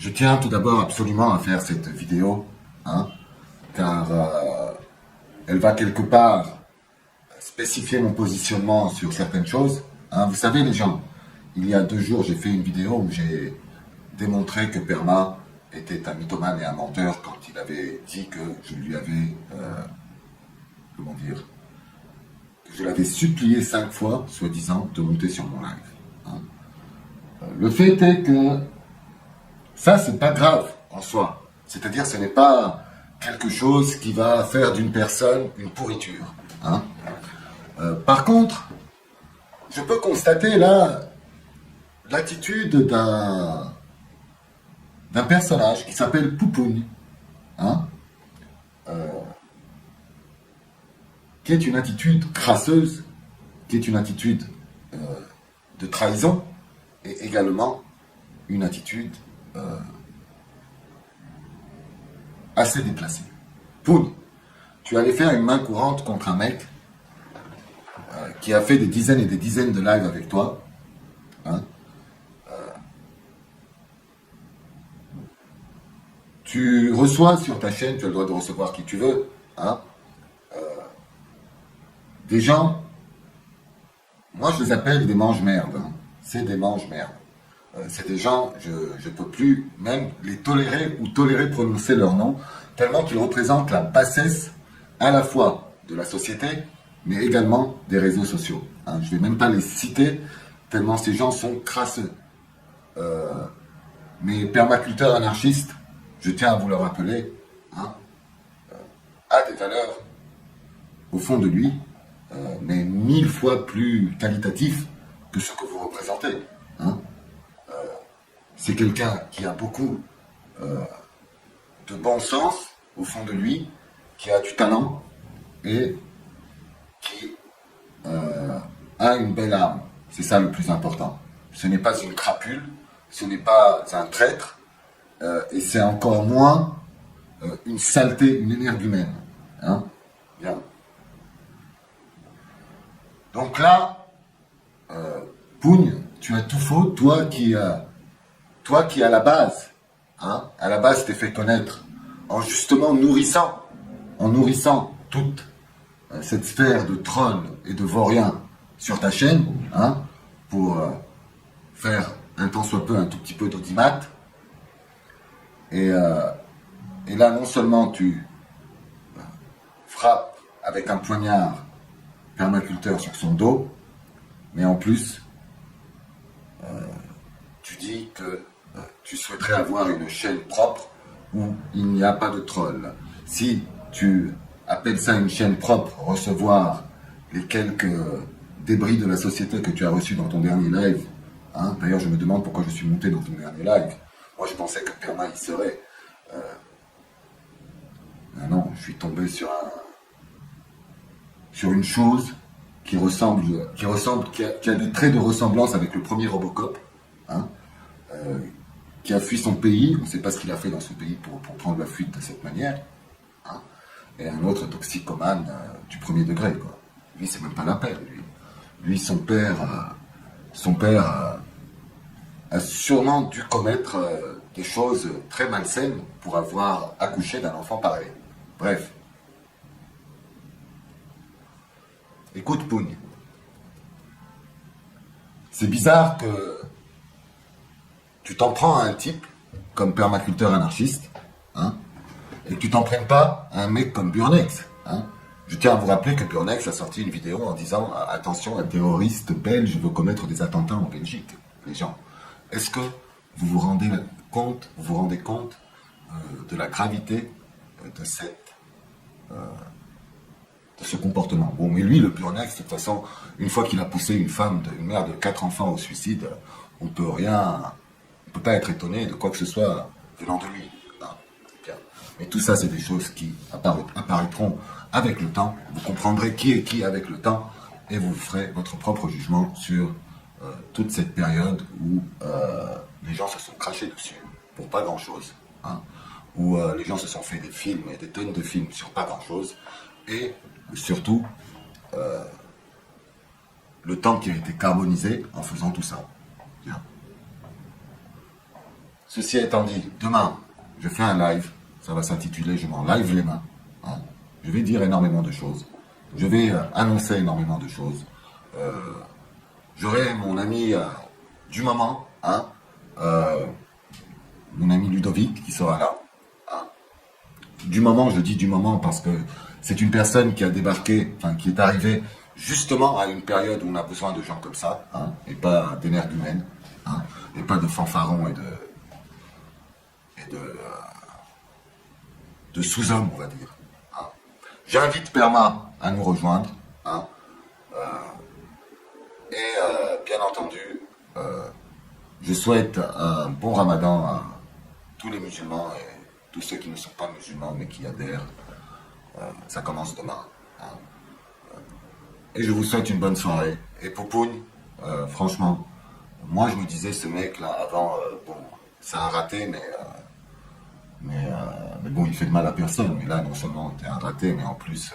Je tiens tout d'abord absolument à faire cette vidéo, hein, car elle va quelque part spécifier mon positionnement sur certaines choses. Hein. Vous savez les gens, il y a 2 jours j'ai fait une vidéo où j'ai démontré que Perma était un mythomane et un menteur quand il avait dit que je lui avais, comment dire, que je l'avais supplié 5 fois, soi-disant, de monter sur mon live. Hein. Le fait est que ça, c'est pas grave en soi. C'est-à-dire, ce n'est pas quelque chose qui va faire d'une personne une pourriture. Hein. Par contre, je peux constater là l'attitude d'un personnage qui s'appelle Poupoune, hein, qui est une attitude crasseuse, qui est une attitude de trahison, et également une attitude assez déplacée. Poun, tu allais faire une main courante contre un mec qui a fait des dizaines et des dizaines de lives avec toi. Hein. Tu reçois sur ta chaîne, tu as le droit de recevoir qui tu veux, hein, des gens, moi je les appelle des mange-merdes. Hein. C'est des mange-merdes. C'est des gens, je ne peux plus même les tolérer ou tolérer prononcer leur nom, tellement qu'ils représentent la bassesse à la fois de la société, mais également des réseaux sociaux. Hein, je ne vais même pas les citer, tellement ces gens sont crasseux. Mais permaculteurs anarchistes, je tiens à vous le rappeler, hein, a des valeurs au fond de lui, mais 1000 fois plus qualitatifs que ce que vous représentez. Hein. C'est quelqu'un qui a beaucoup de bon sens au fond de lui, qui a du talent et qui a une belle âme. C'est ça le plus important. Ce n'est pas une crapule, ce n'est pas un traître, et c'est encore moins une saleté, une énergumène. Hein. Bien. Donc là, Pougne, tu as tout faux, toi qui à la base, hein, à la base t'es fait connaître en justement nourrissant toute cette sphère de trolls et de vauriens sur ta chaîne, hein, pour faire un tant soit peu un tout petit peu d'audimat. Et là, non seulement tu frappes avec un poignard permaculteur sur son dos, mais en plus, tu dis que tu souhaiterais avoir une chaîne propre où il n'y a pas de troll. Si tu appelles ça une chaîne propre, recevoir les quelques débris de la société que tu as reçus dans ton dernier live, hein, d'ailleurs je me demande pourquoi je suis monté dans ton dernier live. Moi je pensais que Perma y serait. Non, je suis tombé sur une chose qui a des traits de ressemblance avec le premier Robocop, hein, qui a fui son pays, on ne sait pas ce qu'il a fait dans son pays pour prendre la fuite de cette manière, hein, et un autre toxicomane du premier degré, quoi. Lui, c'est même pas la peine, lui son père a sûrement dû commettre des choses très malsaines pour avoir accouché d'un enfant pareil. Bref. Écoute, Pougne, c'est bizarre que tu t'en prends à un type comme permaculteur anarchiste, hein, et que tu t'en prennes pas à un mec comme Burnex. Hein. Je tiens à vous rappeler que Burnex a sorti une vidéo en disant « Attention, un terroriste belge veut commettre des attentats en Belgique. » Les gens, est-ce que vous vous rendez compte de la gravité de ce comportement? Bon, mais lui, le Burnex, de toute façon, une fois qu'il a poussé une mère de 4 enfants au suicide, on peut pas être étonné de quoi que ce soit venant de lui. Hein. Mais tout ça, c'est des choses qui apparaîtront avec le temps. Vous comprendrez qui est qui avec le temps et vous ferez votre propre jugement sur toute cette période où les gens se sont crachés dessus pour pas grand-chose. Hein, où les gens se sont fait des films et des tonnes de films sur pas grand-chose. Et surtout, le temps qui a été carbonisé en faisant tout ça. Bien. Ceci étant dit, demain, je fais un live. Ça va s'intituler Je m'en live les mains. Hein. Je vais dire énormément de choses. Je vais annoncer énormément de choses. J'aurai mon ami du moment, hein, mon ami Ludovic qui sera là. Hein. Du moment, je dis du moment parce que c'est une personne qui a débarqué, enfin qui est arrivée justement à une période où on a besoin de gens comme ça, hein, et pas d'énergumènes, hein, et pas de fanfarons et de sous-hommes, on va dire. Hein. J'invite Perma à nous rejoindre. Hein, et bien entendu, je souhaite un bon ramadan à tous les musulmans et tous ceux qui ne sont pas musulmans mais qui adhèrent. Ça commence demain. Hein. Et je vous souhaite une bonne soirée. Et Poupoune, franchement, moi je me disais ce mec là avant, bon, c'est un raté, mais bon, il fait de mal à personne. Mais là, non seulement t'es un raté, mais en plus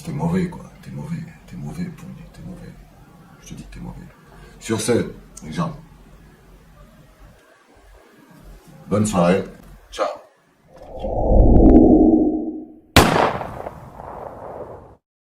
t'es mauvais quoi. T'es mauvais, Pougne, t'es mauvais. Je te dis que t'es mauvais. Sur ce, les gens, bonne soirée.